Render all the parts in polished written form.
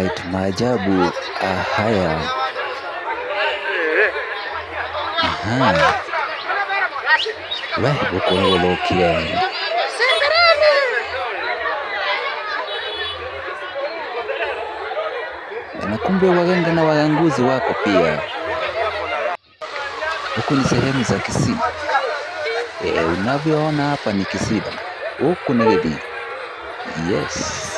Alright, maajabu haya. We huko nigolokie na kumbe waganga na waganguzi wako pia. Huku ni sehemu za Kisii. Unavyoona hapa ni Kisii bana. Huku ni Githii. Yes.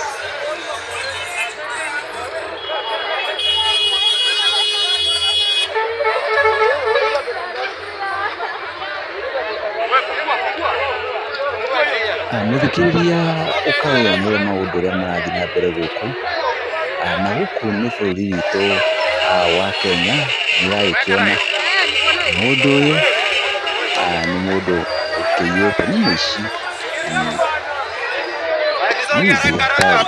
Muthikiriria ukawonera maundu uria marathi na mbere guku, na guku ni bũrũri witũ wa Kenya. Nĩũragĩkĩona mũndũ ũyũ nĩ mũndũ ũkĩiyĩte, nĩ mũici mwizi hatari.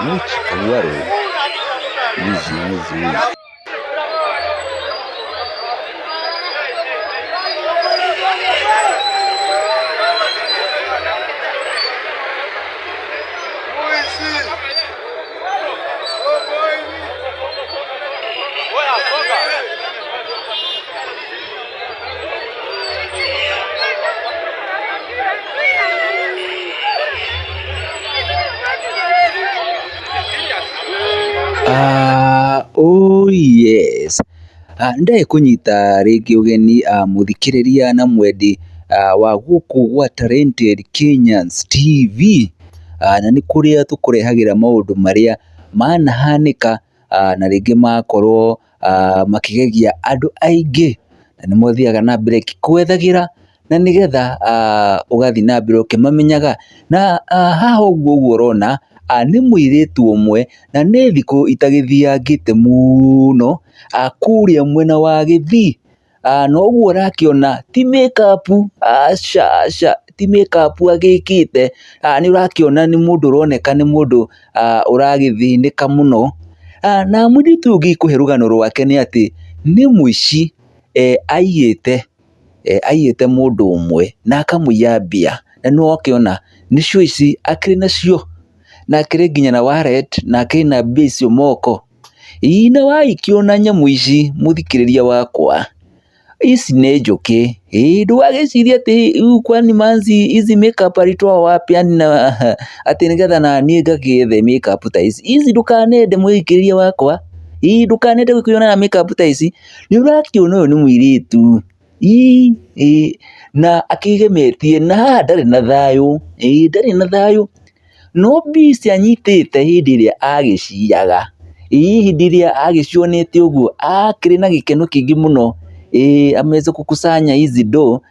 Mwichi karuaru, mwizi. Oh yes. Ndae kunyita rĩngĩ ũgeni mũthikĩrĩria na mwendi wa gũkũ gwa Talented Kenyans TV, na nĩ kũrĩa tũkũrehagĩra maũndũ marĩa manahanĩka na rĩngĩ makorwo makĩgegia andũ aingĩ, na nĩ mathiaga na mbere gwĩthagĩra na nĩgetha ũgathiĩ na mbere ũkĩmamenyaga. Na haha ũguo ũrona nĩ mũirĩtu ũmwe, na nĩ thikũ itagĩthiangĩte mũno kũrĩa mwena wa Githii, na ũguo ũrakĩona ti makeup, aca ti makeup agĩkĩte. Nĩ ũrakĩona nĩ mũndũ ũroneka nĩ mũndũ ũragĩthĩnĩka mũno, na mũirĩtu ũyũ ngĩkũhe rũgano rwake nĩ atĩ nĩ mũici aiyĩte mũndũ ũmwe na akamũiya mbia, na nĩ wakĩona nĩcio ici akĩrĩ nacio, na akĩrĩ nginya na wallet, na akĩrĩ na mbia icio moko. Na wagĩkĩona nyamũ ici mũthikĩrĩria wakwa, ici nĩ njũkĩ. Ndũgagĩcirie atĩ kwani manzi hizi makeup alitoa wapi, yani na atĩ nĩgetha na niĩ ngagĩethe makeup ta ici. Ici ndũkanende mũthikĩrĩria wakwa, ndũkanende gũkĩona na makeup ta ici. Nĩ ũrakĩona ũyũ nĩ mũirĩtu na akĩgemetie, na haha ndarĩ na thayũ, ndarĩ na thayũ. No mbia ici anyitĩte hĩndĩ ĩrĩa agĩciaga, hĩndĩ ĩrĩa agĩcionete ũguo akĩrĩ na gĩkeno kĩingĩ mũno. Ameweza kukusanya hizi do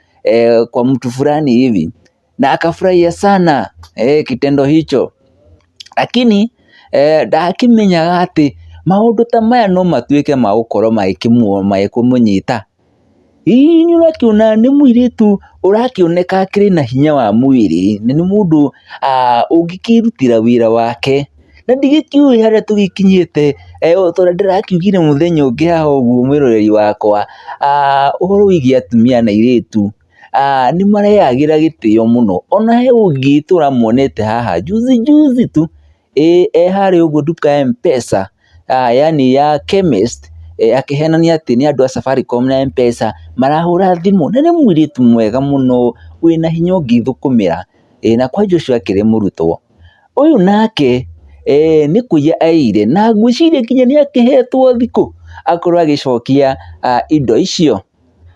kwa mtu fulani hivi, na akafurahia sana kitendo hicho, lakini ndakĩmenyaga atĩ maũndũ ta maya no matuĩke ma gũkorwo magĩkũmũnyita. Nĩ ũrakĩona nĩ mũirĩtu ũrakĩoneka akĩrĩ na hinya wa mwĩrĩ, na nĩ mũndũ ũngĩkĩrutĩra wĩra wake, na ndigĩkĩũĩ harĩa tũgĩkinyĩte. Tondũ ndĩrakiugire mũthenya ũngĩ haha ũguo mwĩroreri wakwa, ũhoro wĩgiĩ atumia na airĩtu nĩ marehagĩra gĩtĩo mũno. Ona he ũngĩ tũramuonete haha juzi tu harĩa ũguo nduka ya M-Pesa, yani ya chemist, akĩhenania atĩ nĩ andũ a Safaricom na M-Pesa marahũra thimũ, na nĩ mũirĩtu mwega mũno wĩna hinya ũngĩthũkũmĩra, na kwanja ũcio akĩrĩ mũrutwo. Ũyũ nake nĩ kũiya aiyire, na ngwĩciria nginya nĩ akĩhetwo thikũ akorwo agĩcokia indo icio.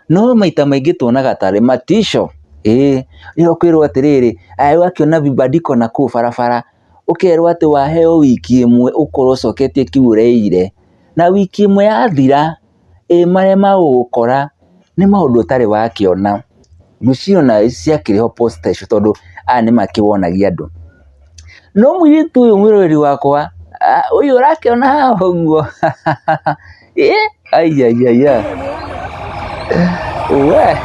No maita maingĩ tuonaga tarĩ matisho. Rĩrĩa ũkwĩrwo atĩrĩrĩ, ũgakĩona vibandiko na kũu barabara, ũkerwo atĩ waheo wiki ĩmwe ũkorwo ũcoketie kĩu ũreire, na wiki ĩmwe yathira, marĩa magũgũkora nĩ maũndũ ũtarĩ wakĩona. Ngwĩciria ici ciakĩrĩ ho post station, tondũ aya nĩ makĩwonagia andũ. No mũirĩtu ũyũ mwĩroreri wakwa, ũyũ ũrakĩona haha ũguo aiya we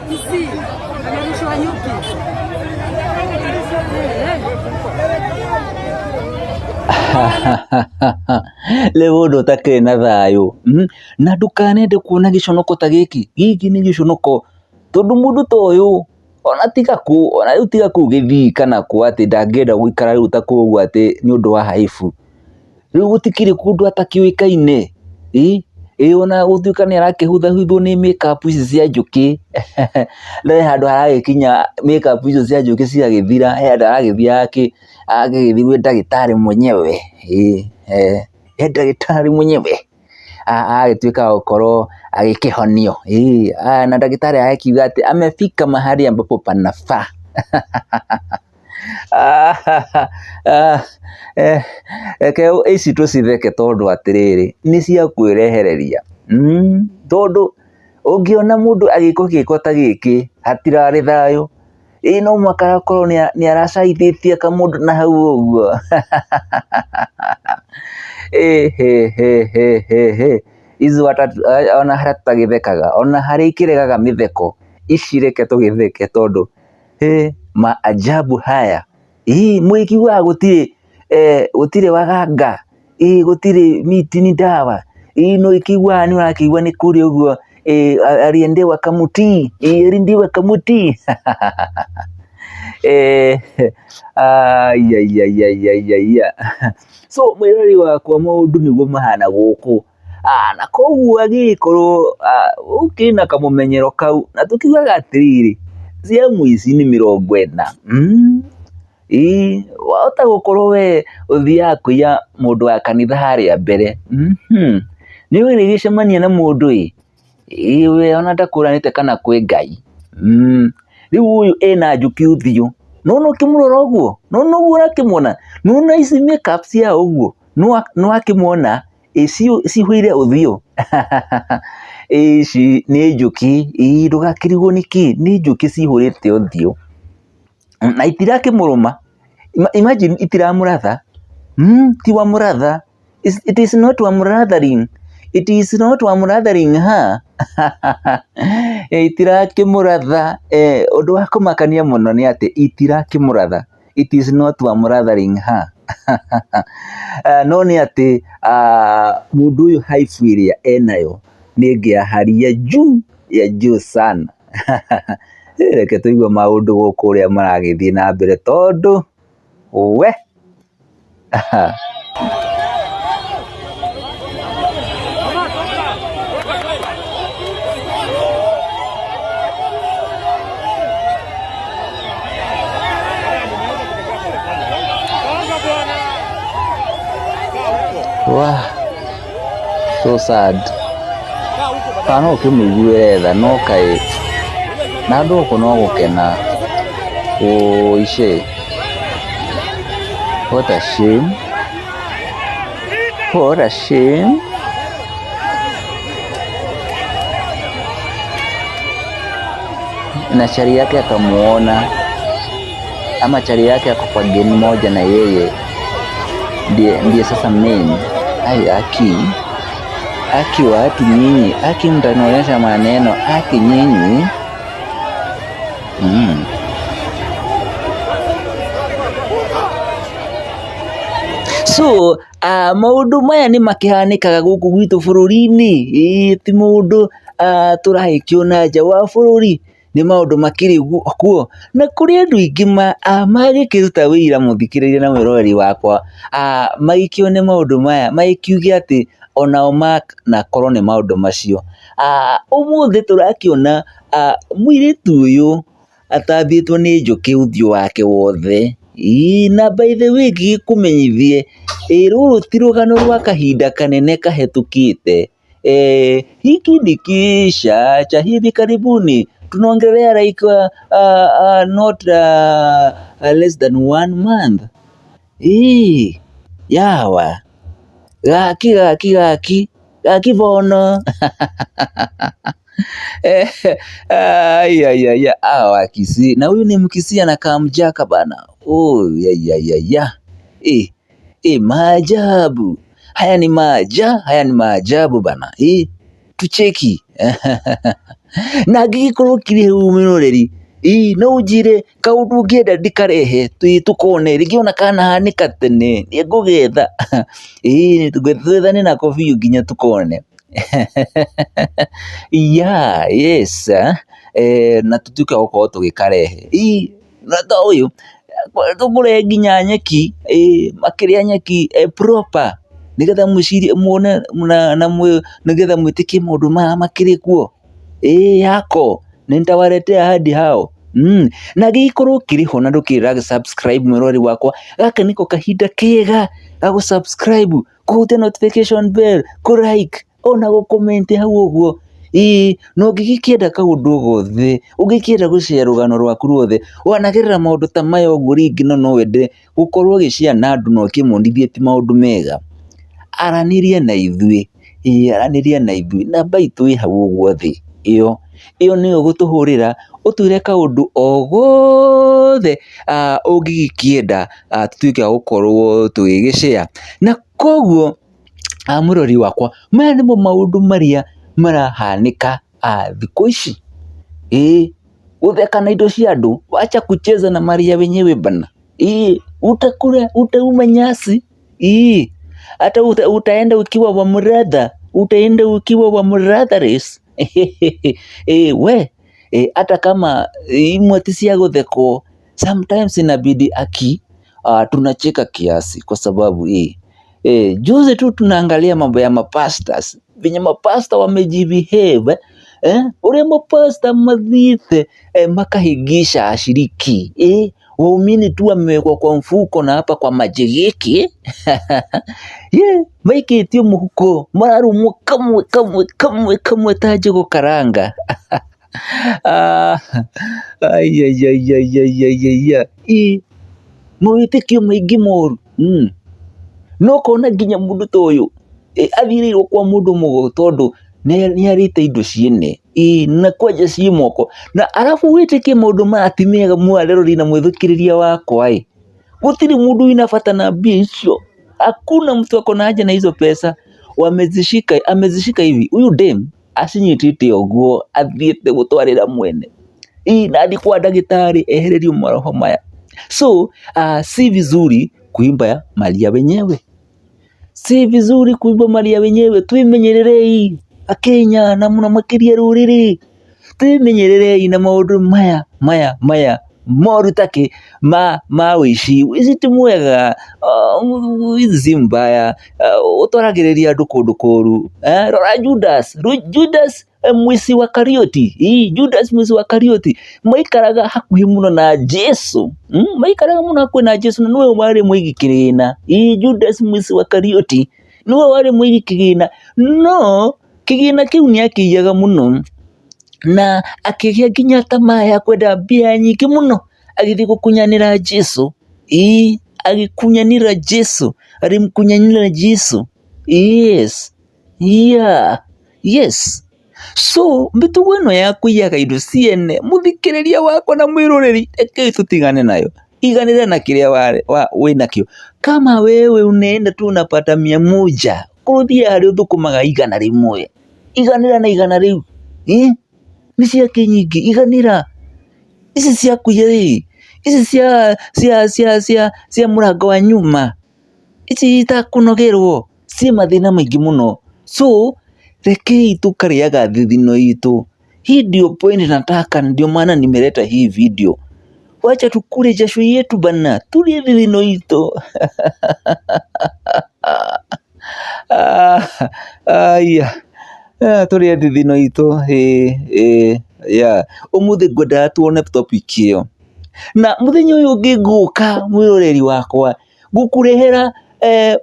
Kisii amerushwa nyuki. Rĩu ũndũ ũtakĩrĩ na thayũ na ndũkanende kuona gĩconoko ta gĩkĩ nĩ gĩconoko, tondũ mũndũ ta ũyũ ona rĩu tiga kũu Gĩthii kana kũ atĩ ndangĩenda gũikara rĩu ta kũu atĩ nĩ ũndũ wa haibu. Rĩu gũtikĩrĩ kũndũ atakĩũĩkaine, ona gũtuĩka nĩ arakĩhuthahithwo nĩ make-up ici cia njũkĩ no he handũ haragĩkinya make-up icio cia njũkĩ cigagĩthira, he handũ agagĩthiĩ gwĩ ndagĩtarĩ mwenyewe, ndagĩtarĩ mwenyewe agagĩtuĩka wa gũkorwo agĩkĩhonio, na ndagĩtarĩ agakiuga atĩ amefika mahali ambapo panafaa. Reke ici tũcitheke tondũ atĩrĩrĩ nĩ cia kwĩrehereria, tondũ ũngĩona mũndũ agĩkwo gĩko ta gĩkĩ hatirarĩ thayũ, no mũhaka akorwo nĩ aracahithĩtie kamũndũ na hau ũguo. Ici ona harĩa tũtagĩthekaga, ona harĩa ikĩregaga mĩtheko, ici reke tũgĩtheke tondũ maajabu haya, mũgĩkiugaga gũtirĩ waganga, gũtirĩ miti ni dawa, no ikiguaga nĩ ũrakĩigua nĩ kũrĩa ũguo aliendewa kamuti. So mwĩrori wakwa maũndũ nĩguo mahana gũkũ, na koguo agĩkorwo ũkĩrĩ na kamũmenyero kau, na tũkiugaga atĩrĩrĩ ciamu ici nĩ 40, wahota gũkorwo we ũthiaga kũiya mũndũ wa kanitha harĩa mbere, nĩ ũrĩgĩcemania na mũndũ we ona ndakũranĩte kana kwĩ Ngai, rĩu ũyũ ena njũkĩ ũthiũ, nĩwona ũkĩmũrora ũguo, nĩwona ũguo ũrakĩmuona, nĩwona ici make-up cia ũguo, nĩwakĩmuona cihũire ũthiũ. Ici nĩ njũkĩ, ndũgakĩrigwo nĩkĩ, nĩ njũkĩ cihũrĩte ũthiũ na itirakĩmũrũma, imagine itiramũratha, ti wamũratha, it is not wamũrathering, itirakĩmũratha. Ũndũ wa kũmakania mũno nĩ atĩ itirakĩmũratha, it is not wamũrathering her. No nĩ atĩ mũndũ ũyũ haibu ĩrĩa enayo nĩ ngĩaharia ya juu sana. Reke tũigue maũndũ gũkũ ũrĩa maragĩthiĩ na mbere tondũ we so sad. No ũkĩmũiguĩre tha no kaĩ na andũ gũkũ no gũkena ice. What a shame. What a shame. Na chari yake akamuona, ama chari yake ako kwa geni moja na yeye ndiye sasa main. Ai aki watu nyinyi, aki mtanionyesha maneno, aki nyinyi. So maũndũ maya nĩ makĩhanĩkaga gũkũ gwitũ bũrũri-inĩ, ti maũndũ tũragĩkĩona nja wa bũrũri, nĩ maũndũ makĩrĩ kuo, na kũrĩ andũ aingĩ magĩkĩruta ũira mũthikĩrĩria na mwĩroreri wakwa, magĩkĩone maũndũ maya, magĩkiuge atĩ onao manakorwo nĩ maũndũ macio. Ũmũthĩ tũrakĩona mũirĩtu ũyũ atambĩtwo nĩ njũkĩ ũthiũ wake wothe, na by the way ngĩgĩkũmenyithie, rũrũ ti rũgano rwa kahinda kanene kahĩtũkĩte, hiki ni kisha cha hivi karibuni, tunaongelea like not less than 1 month. Yawa gaki bono. Hawa Kisii, na huyu ni Mkisii anakaa mjaka bana. Maajabu haya ni maajabu bana, tucheki. na ngĩgĩkorwo kiri hau mwĩroreri no ũnjĩre kaũndũ ũngĩenda ndĩkarehe tukone rĩngĩ ona kanahanĩka tene nĩngũgetha twethane nako biũ nginya tukone yes na tũtuĩke gũkorwo tũgĩkarehe na ta ũyũ tũkũrehe nginya nyeki makĩrĩa nyeki proper nĩgetha mwĩcirie muone na nĩgetha mwĩtĩkie maũndũ maya makĩrĩ kuo yako nitawaletea hadi hao na gĩkorwo kĩrĩho na ndũkĩrĩra subscribe mwĩrori wakwa gaka nĩko kahinda kega ga gũ-subscribe kũhutia notification bell kũ-like ona gũ-comment hau ũguo no ũngĩkĩenda kaũndũ gothe ũngĩkĩenda gũshare rũgano rwaku ruothe wanagerera maũndũ ta maya ũguo rĩngĩ no wende gũkorwo ũgĩshare na andũ na ũkĩmonithie ti maũndũ mega aranĩria na ithuĩ aranĩria na ithuĩ namba itũ ĩ hau ũguo thĩ ĩyo nĩyo gũtũhũrĩra ũtwĩre kaũndũ o gothe ũngĩkĩenda tũtuĩke a gũkorwo tũgĩgĩshare na koguo mũrori wakwa maya nĩmo maũndũ marĩa marahanĩka thikũ ici gũtheka na indo cia andũ wacha kucheza na mali ya wenyewe bana utakula utauma nyasi hata utaenda ukiwa wa mradha utaenda ukiwa wa mradhares we hata kama imwe ti cia gũthekwo sometimes inabidi tunacheka kiasi kwa sababu juzi tu tunaangalia mambo ya mapastors venye mapasta wamejibehave ule mapasta madhithe makahigisha ashiriki waumini tu wamewekwa kwa mfuko na hapa kwa majegeke maikĩtio mũhuko mararumwo kamwe ta njũgũ karanga mawĩtĩkio maingĩ moru no kona nginya mũndũ ta ũyũ athirĩirwo kwa mũndũ mũgo tondũ nĩarĩte indo ciene na kwanja ciĩ moko na arabu wĩtĩkie maũndũ maya ti mega mwarerori na mwĩthikĩrĩria wakwa gũtirĩ mũndũ wĩna bata na mbia icio hakuna mtu ako na haja na hizo pesa amezishika hivi huyu dem acinyitĩte ũguo athiĩte gũtwarĩra mwene na hadi kwa ndagĩtarĩ ehererio maroho maya so si vizuri kuimba mali ya wenyewe si vizuri kuimba mali ya wenyewe twĩmenyererei Akenya na mũno makĩria rũrĩrĩ twĩmenyererei na maũndũ maya moru take ma wici ti mwega wizi si mbaya ũtwaragĩrĩria andũ kũndũ kũũru rora Judas mwici wa Karioti Judas mwici wa Karioti maikaraga hakuhĩ mũno na Jesu maikaraga mũno hakuhĩ na Jesu na nĩwe warĩ mũigi kĩgĩna Judas mwici wa Karioti nĩwe warĩ mũigi kĩgĩna no kĩgĩna kĩu nĩakĩiyaga mũno na akĩgĩa nginya tamaa ya kwenda mbia nyingĩ mũno agĩthiĩ gũkunyanĩra Jesu agĩkunyanĩra Jesu alimkunyanĩra Jesu yes so mĩtugo ĩno ya kũiyaga indo ciene mũthikĩrĩria wakwa na mwĩroreri rekei tũtigane nayo iganĩra na kĩrĩa wĩnakĩo kama wewe unaenda tu unapata 100 kũrũthia harĩ ũthũkũmaga 100 iganĩra na 100 rĩu nĩ ciake nyingĩ iganĩra ici cia kuiya ici cia mũrango wa nyuma ici itakũnogerwo ciĩ mathĩna maingĩ mũno so rekei tukarĩaga thithino itũ hii ndio point nataka ndio maana nimeleta hii video wacha tukule jasho yetu bana tulie thithino itũ tulie thithino itũ ũmũthĩ ngwendaga tuone topic ĩyo na mũthenya ũyũ ũngĩ ngũka mwĩroreri wakwa ngũkũrehera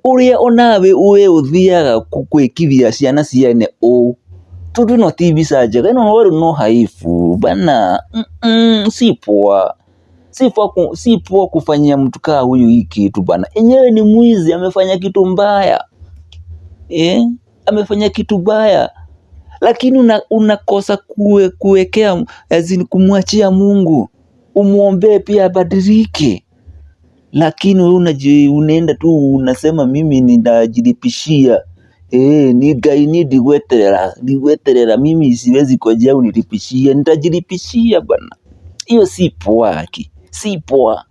ũrĩa onawe ũthiaga gwĩkithia ciana ciene tondũ ĩno ti mbica njega ĩno no haifu bana si poa kufanyia mtu kaa huyu hii kitu bana enyewe ni mwizi amefanya kitu mbaya amefanya kitu mbaya lakini unakosa kuwekea kumwachia Mungu umuombee pia abadilike lakini wewe unaenda tu unasema mimi ninajilipishia Ni Ngai ndigweterera, mimi siwezi kujia unilipishie, nitajilipishia bwana. Hiyo si poa haki, si poa.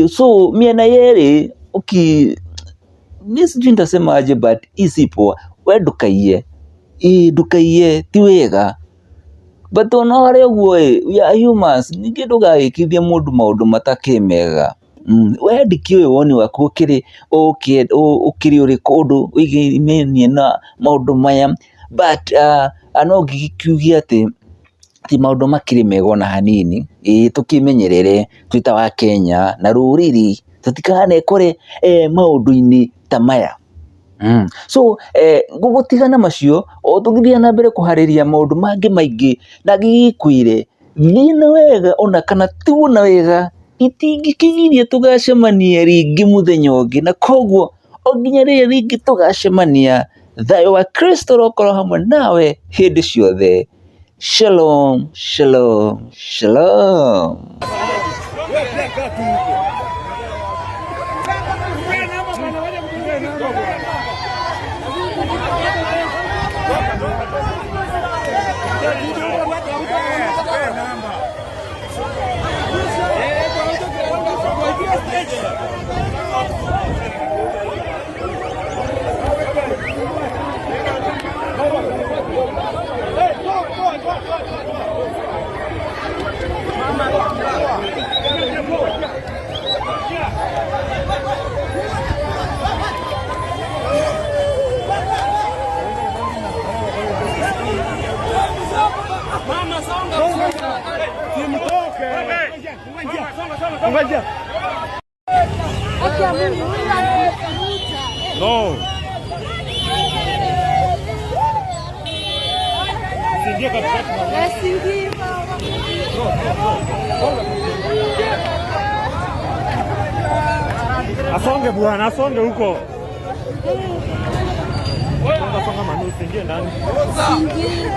So miena yeri ni sijui nitasema aje, but hii si poa. We ndukaiye ti wega, but ona harĩa ũguo we are humans, ningĩ ndũgagĩkithie mũndũ maũndũ matakĩmega. We ndikĩũĩ woni waku ũkĩrĩ ũrĩ kũndũ wĩgĩmainie na maũndũ maya, but no ngĩkiuge atĩ ti maũndũ makĩrĩ mega ona hanini. Tũkĩmenyerere twĩ ta Wakenya na rũrĩrĩ, tũtikanekore maũndũ-inĩ ta maya. So gũtigana macio, o tũgĩthiĩ na mbere kũharĩria maũndũ mangĩ maingĩ na gĩgĩkwĩre thiĩ na wega, ona kana ti wona wega itingĩkĩgiria tũgacemanie rĩngĩ mũthenya ũngĩ, na koguo o nginya rĩrĩa rĩngĩ tũgacemania, thayũ wa Kristo rokorwo hamwe nawe hĩndĩ ciothe. Shalom, shalom, shalom. No. Siingie katikati. Siingie. Asonge bwana, asonge huko. Songa manu, siingie ndani. Siingie.